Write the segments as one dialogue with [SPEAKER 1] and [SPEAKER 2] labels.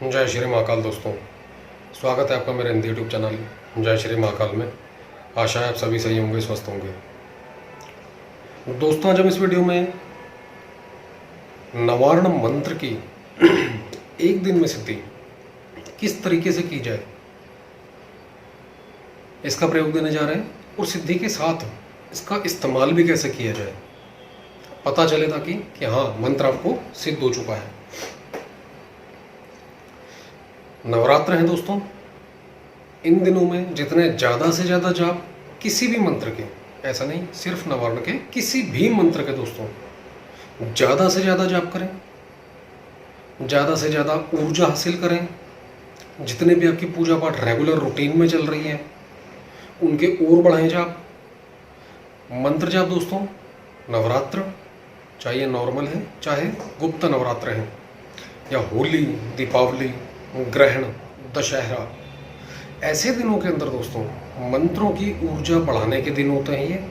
[SPEAKER 1] जय श्री महाकाल दोस्तों, स्वागत है आपका मेरे हिंदी यूट्यूब चैनल जय श्री महाकाल में। आशा है आप सभी सही होंगे, स्वस्थ होंगे। दोस्तों, आज हम इस वीडियो में नवार्ण मंत्र की एक दिन में सिद्धि किस तरीके से की जाए, इसका प्रयोग देने जा रहे हैं और सिद्धि के साथ इसका इस्तेमाल भी कैसे किया जाए, पता चले ताकि कि हाँ, मंत्र आपको सिद्ध हो चुका है। नवरात्र हैं दोस्तों, इन दिनों में जितने ज़्यादा से ज़्यादा जाप किसी भी मंत्र के, ऐसा नहीं सिर्फ नवार्ण के, किसी भी मंत्र के दोस्तों ज़्यादा से ज़्यादा जाप करें, ज़्यादा से ज़्यादा ऊर्जा हासिल करें। जितने भी आपकी पूजा पाठ रेगुलर रूटीन में चल रही है उनके और बढ़ाएं जाप। मंत्र जाप दोस्तों, नवरात्र चाहे नॉर्मल है चाहे गुप्त नवरात्र हैं या होली, दीपावली, ग्रहण, दशहरा, ऐसे दिनों के अंदर दोस्तों मंत्रों की ऊर्जा बढ़ाने के दिन होते हैं ये।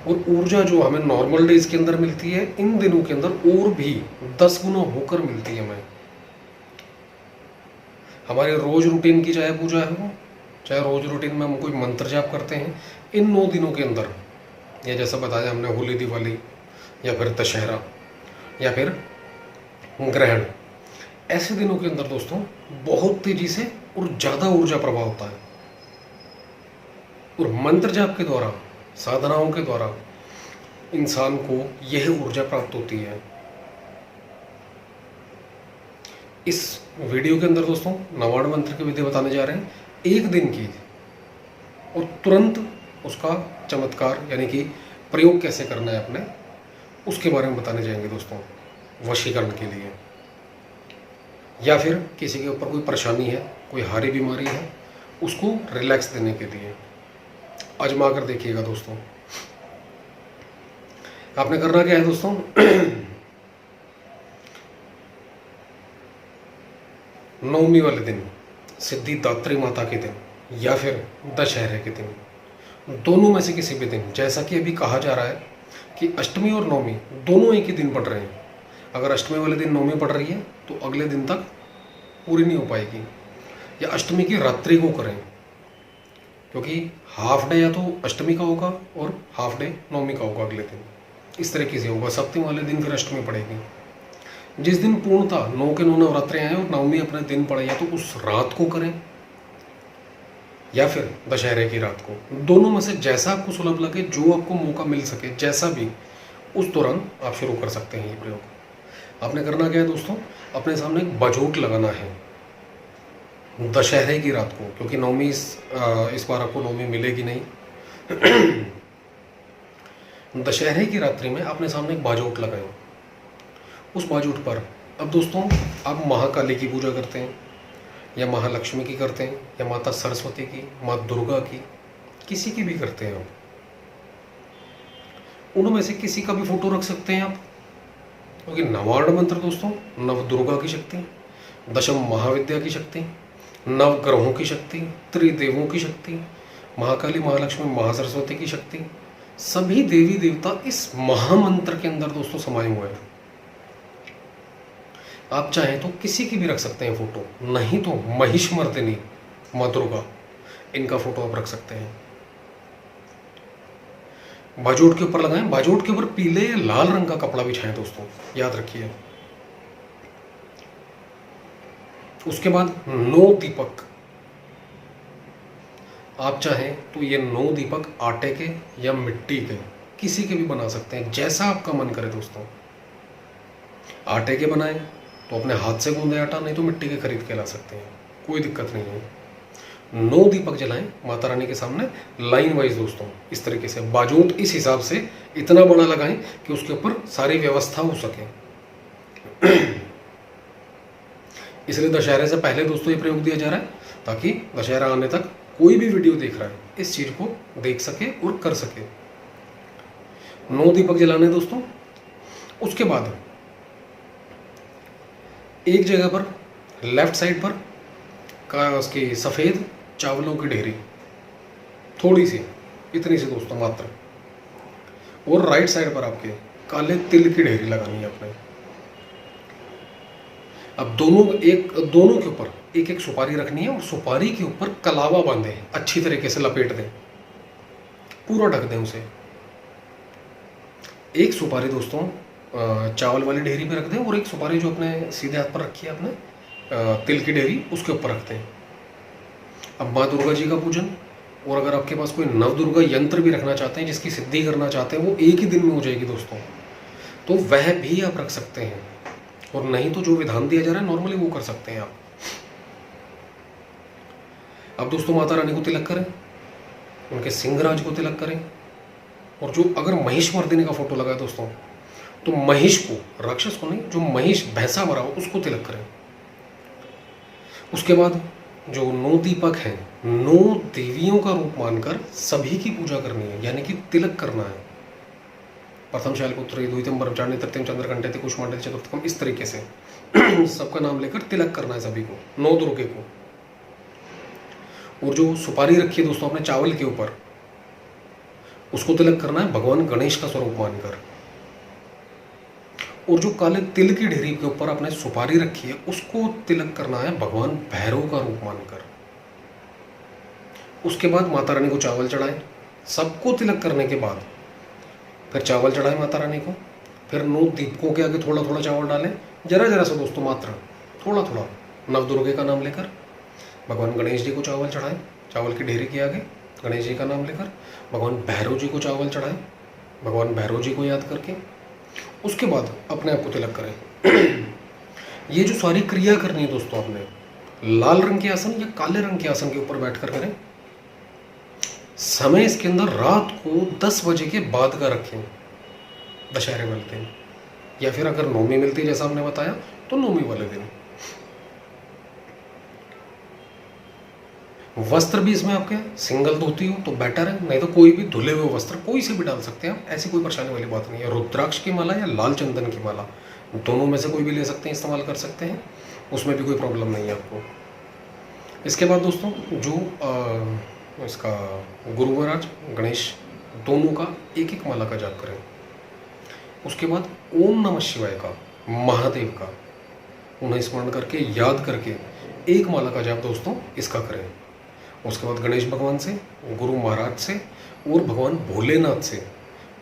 [SPEAKER 1] और ऊर्जा जो हमें नॉर्मल डेज के अंदर मिलती है, इन दिनों के अंदर और भी 10 गुना होकर मिलती है हमें। हमारी रोज रूटीन की चाहे पूजा है, चाहे रोज रूटीन में हम कोई मंत्र जाप करते हैं, इन 9 दिनों के अंदर, या जैसा बताया हमने होली, दिवाली या फिर दशहरा या फिर ग्रहण, ऐसे दिनों के अंदर दोस्तों बहुत तेजी से और ज़्यादा ऊर्जा प्रवाह होता है। और मंत्र जाप के द्वारा, साधनाओं के द्वारा इंसान को यह ऊर्जा प्राप्त होती है। इस वीडियो के अंदर दोस्तों नवार्ण मंत्र की विधि बताने जा रहे हैं, एक दिन की, और तुरंत उसका चमत्कार यानी कि प्रयोग कैसे करना है अपने, उसके बारे में बताने जाएंगे दोस्तों। वशीकरण के लिए, या फिर किसी के ऊपर कोई परेशानी है, कोई हारी बीमारी है, उसको रिलैक्स देने के लिए आजमा कर देखिएगा दोस्तों। आपने करना क्या है दोस्तों, नवमी वाले दिन, सिद्धिदात्री माता के दिन या फिर दशहरे के दिन, दोनों में से किसी भी दिन, जैसा कि अभी कहा जा रहा है कि अष्टमी और नवमी दोनों एक ही दिन पड़ रहे हैं। अगर अष्टमी वाले दिन नवमी पड़ रही है तो अगले दिन तक पूरी नहीं हो पाएगी, या अष्टमी की रात्रि को करें, क्योंकि हाफ डे या तो अष्टमी का होगा और हाफ डे नवमी का होगा अगले दिन, इस तरीके से होगा। सप्तमी वाले दिन फिर अष्टमी पड़ेगी। जिस दिन पूर्णतः 9 के 9 नवरात्रे आए और नवमी अपने दिन पड़े, या तो उस रात को करें या फिर दशहरे की रात को, दोनों में से जैसा आपको सुलभ लगे, जो आपको मौका मिल सके, जैसा भी, उस दौरान आप शुरू कर सकते हैं ये प्रयोग। आपने करना क्या है दोस्तों, अपने सामने एक बाजोट लगाना है दशहरे की रात को, क्योंकि नवमी इस बार आपको नवमी मिलेगी नहीं। दशहरे की रात्रि में अपने सामने एक बाजोट लगाएं। उस बाजोट पर, अब दोस्तों आप महाकाली की पूजा करते हैं या महालक्ष्मी की करते हैं या माता सरस्वती की, माँ दुर्गा की, किसी की भी करते हैं आप, उनमें से किसी का भी फोटो रख सकते हैं आप, क्योंकि नवार्ण मंत्र दोस्तों नव दुर्गा की शक्ति, दशम महाविद्या की शक्ति, नव ग्रहों की शक्ति, त्रिदेवों की शक्ति, महाकाली, महालक्ष्मी, महासरस्वती की शक्ति, सभी देवी देवता इस महामंत्र के अंदर दोस्तों समाये हुए हैं। आप चाहें तो किसी की भी रख सकते हैं फोटो, नहीं तो महिषमर्दिनी माँ दुर्गा, इनका फोटो आप रख सकते हैं। बाजोट के ऊपर लगाएं। बाजोट के ऊपर पीले या लाल रंग का कपड़ा बिछाएं दोस्तों, याद रखिए। उसके बाद 9 दीपक, आप चाहें तो ये 9 दीपक आटे के या मिट्टी के, किसी के भी बना सकते हैं, जैसा आपका मन करे दोस्तों। आटे के बनाएं तो अपने हाथ से गूंदे आटा, नहीं तो मिट्टी के खरीद के ला सकते हैं, कोई दिक्कत नहीं है। 9 दीपक जलाएं माता रानी के सामने, लाइन वाइज दोस्तों, इस तरीके से। बाजूट इस हिसाब से इतना बड़ा लगाएं कि उसके ऊपर सारी व्यवस्था हो सके। इसलिए दशहरे से पहले दोस्तों ये प्रयोग दिया जा रहा है, ताकि दशहरा आने तक कोई भी वीडियो देख रहा है इस चीज को देख सके और कर सके। 9 दीपक जलाने दोस्तों। उसके बाद एक जगह पर लेफ्ट साइड पर का उसकी सफ़ेद चावलों की ढेरी, थोड़ी सी, इतनी सी दोस्तों मात्र, और राइट साइड पर आपके काले तिल की ढेरी लगानी है आपने। अब दोनों के ऊपर एक एक सुपारी रखनी है और सुपारी के ऊपर कलावा बांधे, अच्छी तरीके से लपेट दें, पूरा ढक दें उसे। एक सुपारी दोस्तों चावल वाली ढेरी पे रख दें और एक सुपारी जो अपने सीधे हाथ पर रखी है अपने तिल की ढेरी, उसके ऊपर रख दें। अब माँ दुर्गा जी का पूजन, और अगर आपके पास कोई नवदुर्गा यंत्र भी रखना चाहते हैं जिसकी सिद्धि करना चाहते हैं, वो एक ही दिन में हो जाएगी दोस्तों, तो वह भी आप रख सकते हैं। और नहीं तो जो विधान दिया जा रहा है नॉर्मली वो कर सकते हैं आप। अब दोस्तों माता रानी को तिलक करें, उनके सिंहराज को तिलक करें, और जो अगर महिष मर्दिनी का फोटो लगा है दोस्तों, तो महिष को, राक्षस को नहीं, जो महिष भैंसा मरा हो उसको तिलक करें। उसके बाद जो 9 दीपक हैं, 9 देवियों का रूप मानकर सभी की पूजा करनी है, यानी कि तिलक करना है। प्रथम शैलपुत्री, द्वितीयम ब्रह्मचारिणी, तृतीयम चंद्रघंटे, कुष्मांडा, चतुर्थकम, इस तरीके से सबका नाम लेकर तिलक करना है सभी को, 9 दुर्गे को। और जो सुपारी रखी है दोस्तों अपने चावल के ऊपर, उसको तिलक करना है भगवान गणेश का स्वरूप मानकर। और जो काले तिल की ढेरी के ऊपर आपने सुपारी रखी है, उसको तिलक करना है भगवान भैरव का रूप मानकर। उसके बाद माता रानी को चावल चढ़ाएं। सबको तिलक करने के बाद फिर चावल चढ़ाएं माता रानी को। फिर 9 दीपकों के आगे थोड़ा थोड़ा चावल डालें, जरा जरा सा दोस्तों, मात्र थोड़ा थोड़ा, नवदुर्गे का नाम लेकर। भगवान गणेश जी को चावल चढ़ाएं, चावल की ढेरी के आगे गणेश जी का नाम लेकर। भगवान भैरव जी को चावल चढ़ाएं, भगवान भैरव जी को याद करके। उसके बाद अपने आप को तिलक करें। ये जो सारी क्रिया करनी है दोस्तों, आपने लाल रंग के आसन या काले रंग के आसन के ऊपर बैठकर करें। समय इसके अंदर रात को 10 बजे के बाद का रखें, दशहरे वाले दिन, या फिर अगर नौमी मिलती है जैसा हमने बताया तो नौमी वाले दिन। वस्त्र भी इसमें आपके सिंगल धोती हो तो बेटर है, नहीं तो कोई भी धुले हुए वस्त्र कोई से भी डाल सकते हैं आप, ऐसी कोई परेशानी वाली बात नहीं है। रुद्राक्ष की माला या लाल चंदन की माला, दोनों में से कोई भी ले सकते हैं, इस्तेमाल कर सकते हैं, उसमें भी कोई प्रॉब्लम नहीं है आपको। इसके बाद दोस्तों जो इसका गुरु महाराज गणेश दोनों का एक एक माला का जाप करें। उसके बाद ओम नमः शिवाय का, महादेव का, उन्हें स्मरण करके याद करके एक माला का जाप दोस्तों इसका करें। उसके बाद गणेश भगवान से, गुरु महाराज से और भगवान भोलेनाथ से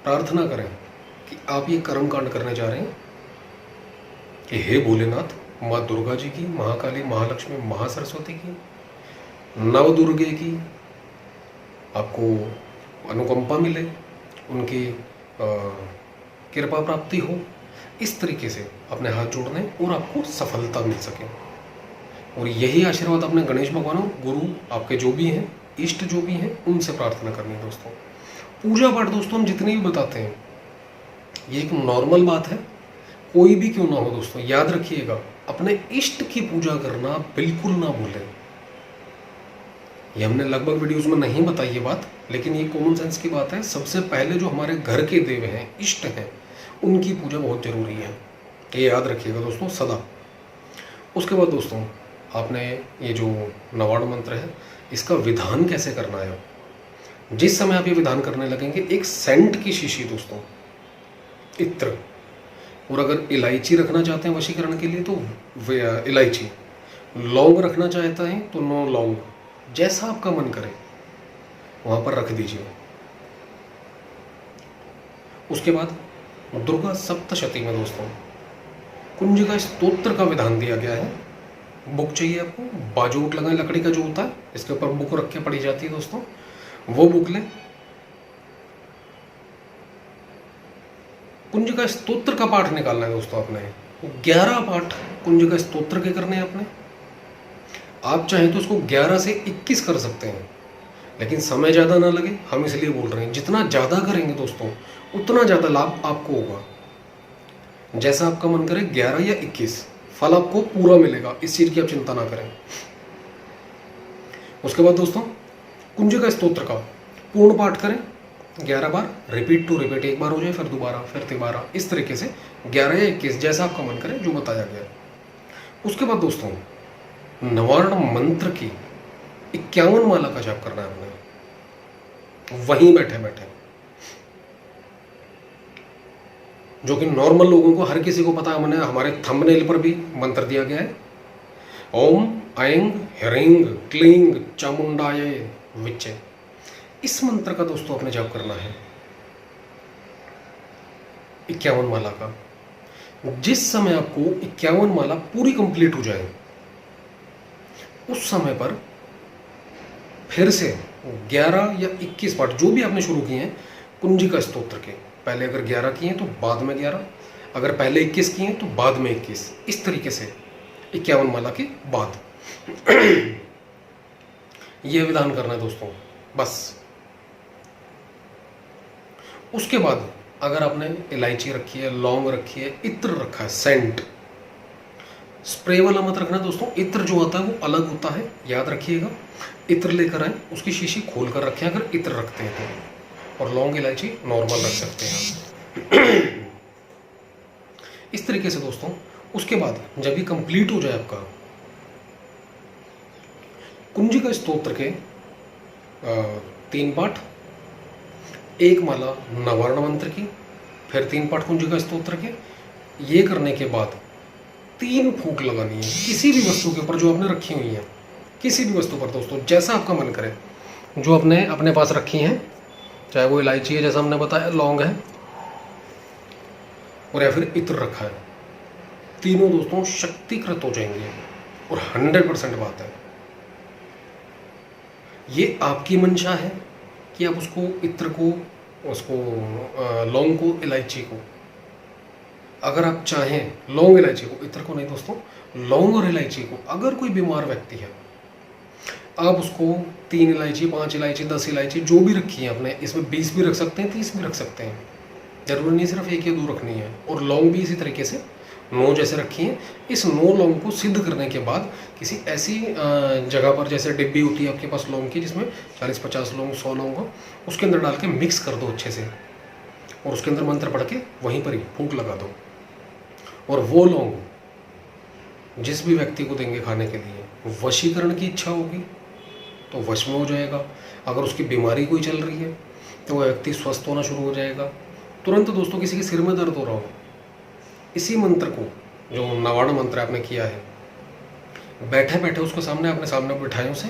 [SPEAKER 1] प्रार्थना करें कि आप ये कर्म कांड करने जा रहे हैं कि हे भोलेनाथ, माँ दुर्गा जी की, महाकाली, महालक्ष्मी, महासरस्वती की, नवदुर्गे की आपको अनुकंपा मिले, उनकी कृपा प्राप्ति हो। इस तरीके से अपने हाथ जोड़ने और आपको सफलता मिल सके। और यही आशीर्वाद अपने गणेश भगवान, गुरु आपके जो भी हैं, इष्ट जो भी हैं, उनसे प्रार्थना करनी है दोस्तों। पूजा पाठ दोस्तों हम जितने भी बताते हैं ये एक नॉर्मल बात है, कोई भी क्यों ना हो दोस्तों, याद रखिएगा अपने इष्ट की पूजा करना बिल्कुल ना भूलें। ये हमने लगभग वीडियोस में नहीं बताई ये बात, लेकिन ये कॉमन सेंस की बात है। सबसे पहले जो हमारे घर के देव हैं, इष्ट हैं, उनकी पूजा बहुत जरूरी है, ये याद रखिएगा दोस्तों सदा। उसके बाद दोस्तों आपने ये जो नवाड़ मंत्र है इसका विधान कैसे करना है। जिस समय आप ये विधान करने लगेंगे, एक सेंट की शीशी दोस्तों, इत्र, और अगर इलायची रखना चाहते हैं वशीकरण के लिए तो इलायची, लौंग रखना चाहते हैं तो 9 लौंग, जैसा आपका मन करे वहां पर रख दीजिए। उसके बाद दुर्गा सप्तशती में दोस्तों कुंजिका स्तोत्र का विधान दिया गया है। बुक चाहिए आपको, बाजूट लगाए लकड़ी का जो होता है, इसके ऊपर बुक रख के पढ़ी जाती है दोस्तों, वो बुक लें। कुंजिका स्तोत्र का पाठ निकालना है दोस्तों आपने, 11 पाठ कुंजिका स्तोत्र के करने हैं आपने। आप चाहें तो उसको 11 से 21 कर सकते हैं, लेकिन समय ज़्यादा ना लगे, हम इसलिए बोल रहे हैं जितना ज़्यादा करेंगे दोस्तों उतना ज़्यादा लाभ आपको होगा। जैसा आपका मन करे 11 या 21, फल आपको पूरा मिलेगा, इस चीज़ की आप चिंता ना करें। उसके बाद दोस्तों कुंजिका स्तोत्र का पूर्ण पाठ करें 11 बार, रिपीट टू रिपीट, एक बार हो जाए फिर दोबारा फिर तिबारा, इस तरीके से 11 या 21 जैसा आपका मन करे, जो बताया गया। उसके बाद दोस्तों नवार्ण मंत्र की 51 माला का जाप करना है आपने, वहीं बैठे बैठे जो कि नॉर्मल लोगों को, हर किसी को पता है। हमने हमारे थंबनेल पर भी मंत्र दिया गया है, ओम ऐं ह्रीं क्लीं चामुंडाय विच्चे। इस मंत्र का दोस्तों आपने जाप करना है 51 माला का। जिस समय आपको 51 माला पूरी कंप्लीट हो जाए, उस समय पर फिर से 11 या 21 पाठ जो भी आपने शुरू किए हैं कुंजिका स्तोत्र के, पहले अगर 11 किए हैं तो बाद में 11, अगर पहले 21 किए हैं तो बाद में 21, इस तरीके से 51 माला के बाद यह विधान करना है दोस्तों बस। उसके बाद अगर आपने इलायची रखी है, लौंग रखी है, इत्र रखा है, सेंट, स्प्रे वाला मत रखना दोस्तों। इत्र जो होता है वो अलग होता है, याद रखिएगा। इत्र लेकर आए, उसकी शीशी खोल कर रखें अगर इत्र रखते हैं तो, और लौंग इलायची नॉर्मल रख सकते हैं इस तरीके से दोस्तों। उसके बाद जब ये कंप्लीट हो जाए आपका कुंजिका स्तोत्र के 3 पाठ, 1 माला नवार्ण मंत्र की, फिर 3 पाठ कुंजिका स्तोत्र के, ये करने के बाद 3 फूंक लगानी है किसी भी वस्तु के ऊपर जो आपने रखी हुई है, किसी भी वस्तु पर दोस्तों, जैसा आपका मन करे। जो आपने अपने पास रखी हैं, चाहे वो इलायची है जैसा हमने बताया, लौंग है, और या फिर इत्र रखा है, तीनों दोस्तों शक्तिकृत हो जाएंगे। और 100% बात है, ये आपकी मंशा है कि आप उसको, इत्र को, उसको लौंग को, इलायची को, अगर आप चाहें लौंग इलायची को, इत्र को नहीं दोस्तों, लौंग और इलायची को, अगर कोई बीमार व्यक्ति है, आप उसको 3 इलायची, 5 इलायची, 10 इलायची जो भी रखी है आपने, इसमें 20 भी रख सकते हैं, 30 भी रख सकते हैं, जरूरी नहीं सिर्फ 1 या 2 रखनी है। और लौंग भी इसी तरीके से 9 जैसे रखी हैं। इस 9 लौंग को सिद्ध करने के बाद किसी ऐसी जगह पर, जैसे डिब्बी होती है आपके पास लौंग की, जिसमें 40-50 लौंग, 100 लौंग हो, उसके अंदर डाल के मिक्स कर दो अच्छे से, और उसके अंदर मंत्र पढ़ के वहीं पर ही फूंक लगा दो। और वो लौंग जिस भी व्यक्ति को देंगे खाने के लिए, वशीकरण की इच्छा होगी तो वश में हो जाएगा। अगर उसकी बीमारी कोई चल रही है तो वह व्यक्ति स्वस्थ होना शुरू हो जाएगा तुरंत। दोस्तों किसी के सिर में दर्द हो रहा हो, इसी मंत्र को, जो नवार्ण मंत्र आपने किया है, बैठे बैठे उसको सामने, अपने सामने बिठाएं उसे,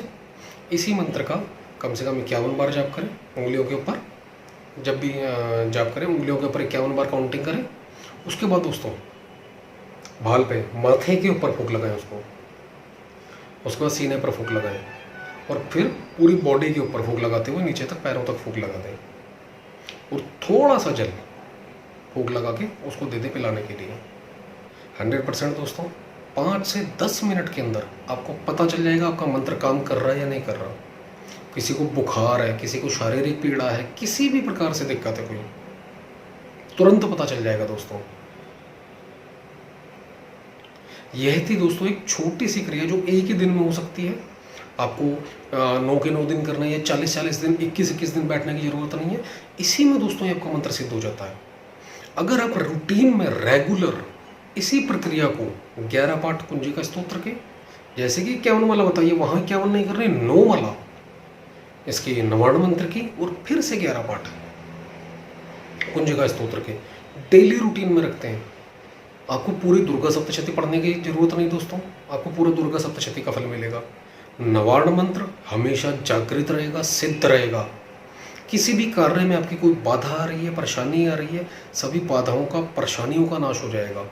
[SPEAKER 1] इसी मंत्र का कम से कम 51 बार जाप करें उंगलियों के ऊपर। जब भी जाप करें उंगलियों के ऊपर 51 बार काउंटिंग करें। उसके बाद दोस्तों भाल पे, माथे के ऊपर फूंक लगाएं उसको, उसके बाद सीने पर फूंक लगाएं, और फिर पूरी बॉडी के ऊपर फूंक लगाते हुए नीचे तक, पैरों तक फूंक लगा दें, और थोड़ा सा जल फूंक लगा के उसको दे दे पिलाने के लिए। 100% दोस्तों 5 से 10 मिनट के अंदर आपको पता चल जाएगा आपका मंत्र काम कर रहा है या नहीं कर रहा। किसी को बुखार है, किसी को शारीरिक पीड़ा है, किसी भी प्रकार से दिक्कत है कोई, तुरंत पता चल जाएगा दोस्तों। यह थी दोस्तों एक छोटी सी क्रिया जो एक ही दिन में हो सकती है। आपको 9 के 9 दिन करना है, या 40-40 दिन, 21-21 दिन बैठने की जरूरत नहीं है। इसी में दोस्तों आपका मंत्र सिद्ध हो जाता है। अगर आप रूटीन में रेगुलर इसी प्रक्रिया को 11 पाठ कुंजिका स्तोत्र के, जैसे कि 51 माला बताइए, वहाँ 51 नहीं करने, 9 माला इसकी नवार्ण मंत्र की, और फिर से 11 पाठ कुंजिका स्तोत्र के डेली रूटीन में रखते हैं, आपको पूरी दुर्गा सप्तशती पढ़ने की जरूरत नहीं दोस्तों, आपको पूरा दुर्गा सप्तशती का फल मिलेगा। नवार्ण मंत्र हमेशा जागृत रहेगा, सिद्ध रहेगा। किसी भी कार्य में आपकी कोई बाधा आ रही है, परेशानी आ रही है, सभी बाधाओं का, परेशानियों का नाश हो जाएगा।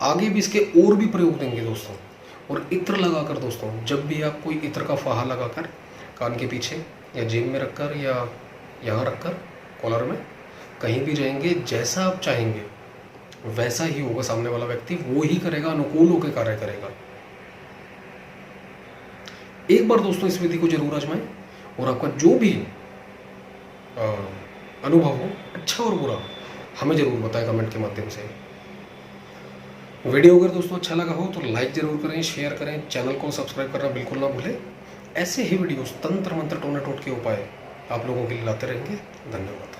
[SPEAKER 1] आगे भी इसके और भी प्रयोग देंगे दोस्तों। और इत्र लगाकर दोस्तों, जब भी आप कोई इत्र का फाहा लगाकर कान के पीछे या जेब में रखकर या यहाँ रखकर कॉलर में कहीं भी रहेंगे, जैसा आप चाहेंगे वैसा ही होगा। सामने वाला व्यक्ति वो ही करेगा, अनुकूल होकर कार्य करेगा। एक बार दोस्तों इस विधि को जरूर आजमाएं, और आपका जो भी अनुभव हो, अच्छा और बुरा, हमें जरूर बताएं कमेंट के माध्यम से। वीडियो अगर दोस्तों अच्छा लगा हो तो लाइक जरूर करें, शेयर करें, चैनल को सब्सक्राइब करना बिल्कुल ना भूलें। ऐसे ही वीडियोस, तंत्र मंत्र, टोना टोट के उपाय आप लोगों के लिए लाते रहेंगे। धन्यवाद।